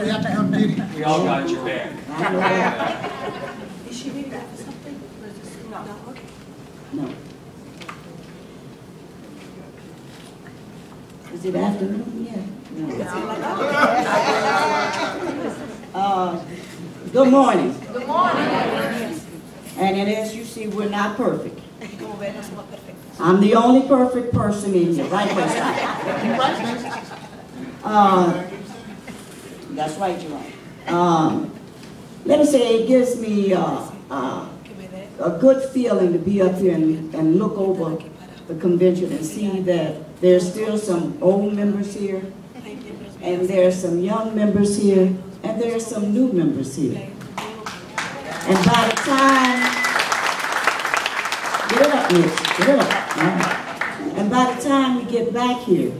we have to come get him. We all got your back. Is she being back for something? Or is this, no, okay. No. Is it afternoon yet? No. Good morning. Good morning. And as you see, we're not perfect. I'm the only perfect person in here, right, West? That's right, you're right. Let me say, it gives me a good feeling to be up here and look over the convention and see that there's still some old members here, and there's some young members here, and there's some new members here. And by the time, get it up, Mitch, get it up. And by the time we get back here,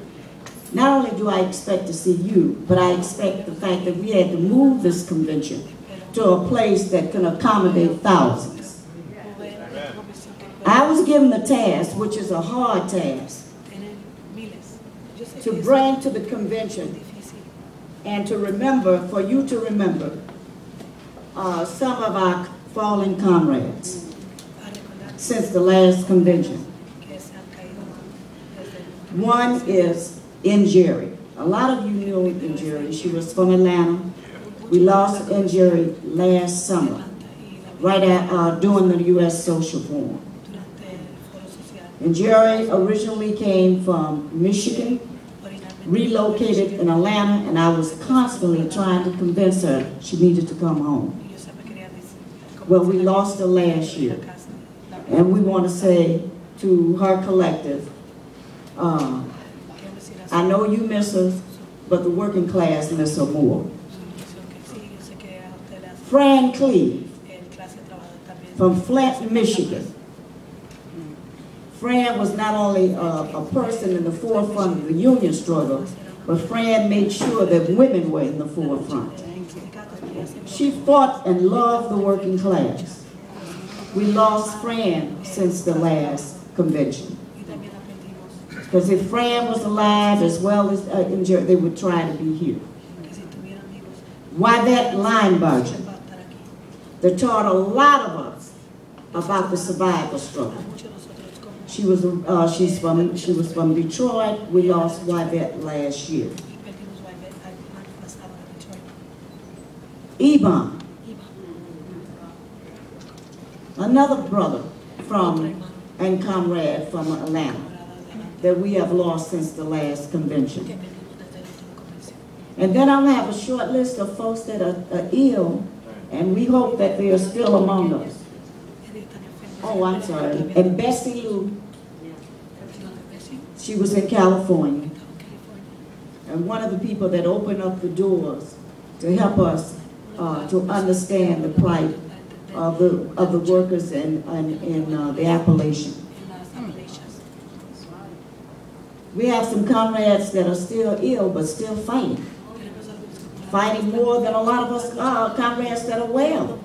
not only do I expect to see you, but I expect the fact that we had to move this convention to a place that can accommodate thousands. I was given the task, which is a hard task, to bring to the convention and to remember, for you to remember, some of our fallen comrades since the last convention. One is Njeri. A lot of you knew Njeri. She was from Atlanta. We lost Njeri last summer, right at during the U.S. Social Forum. Njeri originally came from Michigan, relocated in Atlanta, and I was constantly trying to convince her she needed to come home. Well, we lost her last year, and we want to say to her collective, I know you miss her, but the working class miss her more. Fran Cleve from Flint, Michigan. Fran was not only a person in the forefront of the union struggle, but Fran made sure that women were in the forefront. She fought and loved the working class. We lost Fran since the last convention. Because if Fran was alive as well as Njeri, they would try to be here. Wybette Linebarger, that taught a lot of us about the survival struggle. She was from Detroit. We lost Wybette last year. Ebon, another brother and comrade from Atlanta that we have lost since the last convention. And then I'll have a short list of folks that are ill, and we hope that they are still among us. Oh, I'm sorry. And Bessie Lou, she was in California. And one of the people that opened up the doors to help us to understand the plight of the workers in the Appalachian. We have some comrades that are still ill, but still fighting. Fighting more than a lot of us comrades that are well.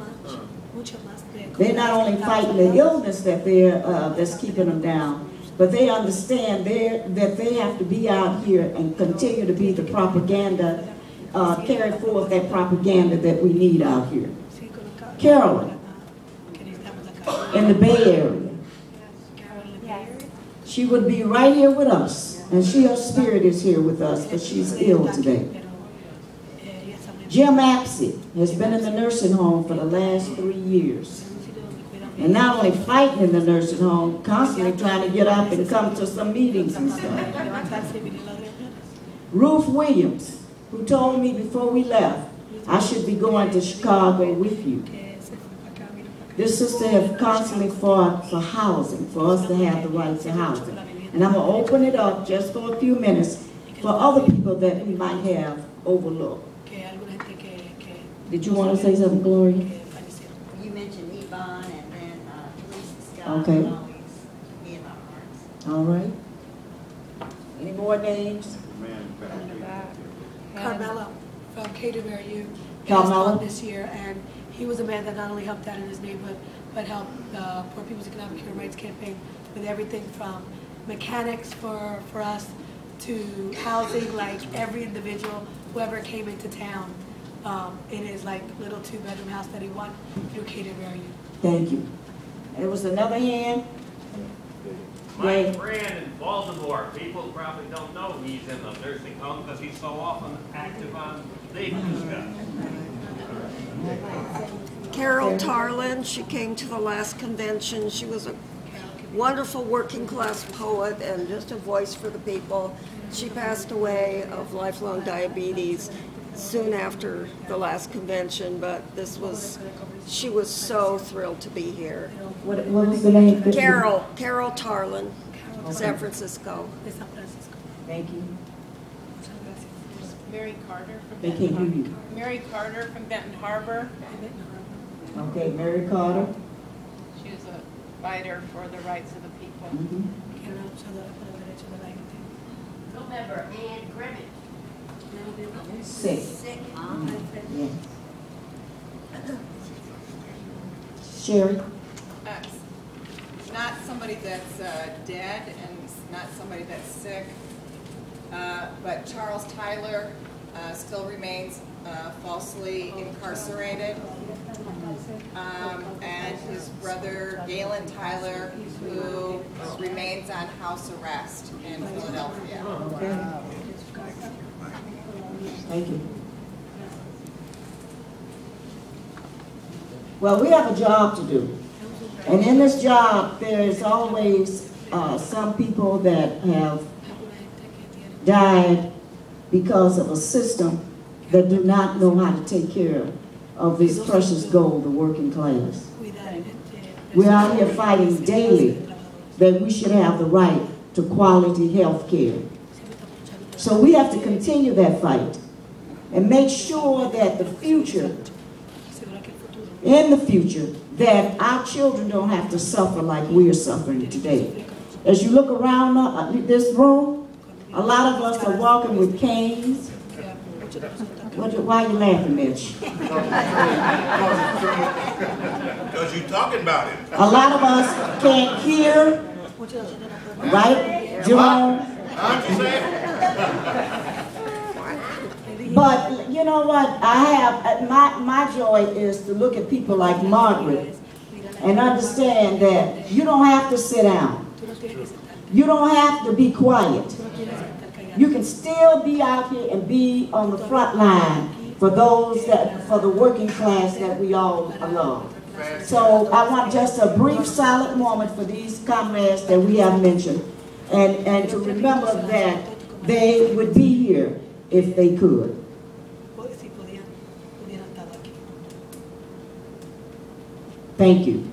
They're not only fighting the illness that that's keeping them down, but they understand that they have to be out here and continue to be the propaganda, carry forth that propaganda that we need out here. Carolyn, in the Bay Area. She would be right here with us, and her spirit is here with us, but she's ill today. Jim Apsey has been in the nursing home for the last 3 years. And not only fighting in the nursing home, constantly trying to get up and come to some meetings and stuff. Ruth Williams, who told me before we left, I should be going to Chicago with you. This sister has constantly fought for housing, for us to have the right to housing. And I'm going to open it up just for a few minutes for other people that we might have overlooked. Did you want to say something, Gloria? You mentioned Ebon and then Teresa Scott. Okay. In our hearts. All right. Any more names? Carmelo from KWRU. Carmelo? This year, and he was a man that not only helped out in his neighborhood, but helped the Poor People's Economic Human Rights Campaign with everything from mechanics for us to housing, like every individual, whoever came into town, in his like little 2-bedroom house that he won through Cater Variant. Thank you. There was another hand. Ray. Mike Brand in Baltimore. People probably don't know he's in the nursing home because he's so often active on David's stuff. Carol Tarlin, she came to the last convention. She was a wonderful working class poet and just a voice for the people. She passed away of lifelong diabetes soon after the last convention, but she was so thrilled to be here. What was the name? Carol Tarlin, San Francisco. Thank you. Mary Carter from They can't hear you. Mary Carter from Benton Harbor. Okay, Mary Carter. She was a fighter for the rights of the people. Mhm. Remember Ann Grimmett. Sick. Yeah. Sherry. Not somebody that's dead and not somebody that's sick, but Charles Tyler still remains falsely incarcerated. And his brother Galen Tyler, who remains on house arrest in Philadelphia. Okay. Thank you. Well, we have a job to do. And in this job, there is always some people that have died because of a system that do not know how to take care of this precious gold, the working class. We're out here fighting daily that we should have the right to quality health care. So we have to continue that fight and make sure that in the future, that our children don't have to suffer like we're suffering today. As you look around this room, a lot of us are walking with canes. Why are you laughing, Mitch? Because you're talking about it. A lot of us can't hear, right, Jerome? How'd you say it? But you know what? My joy is to look at people like Margaret and understand that you don't have to sit down. You don't have to be quiet. You can still be out here and be on the front line for the working class that we all love. So I want just a brief silent moment for these comrades that we have mentioned, and to remember that they would be here if they could. Thank you.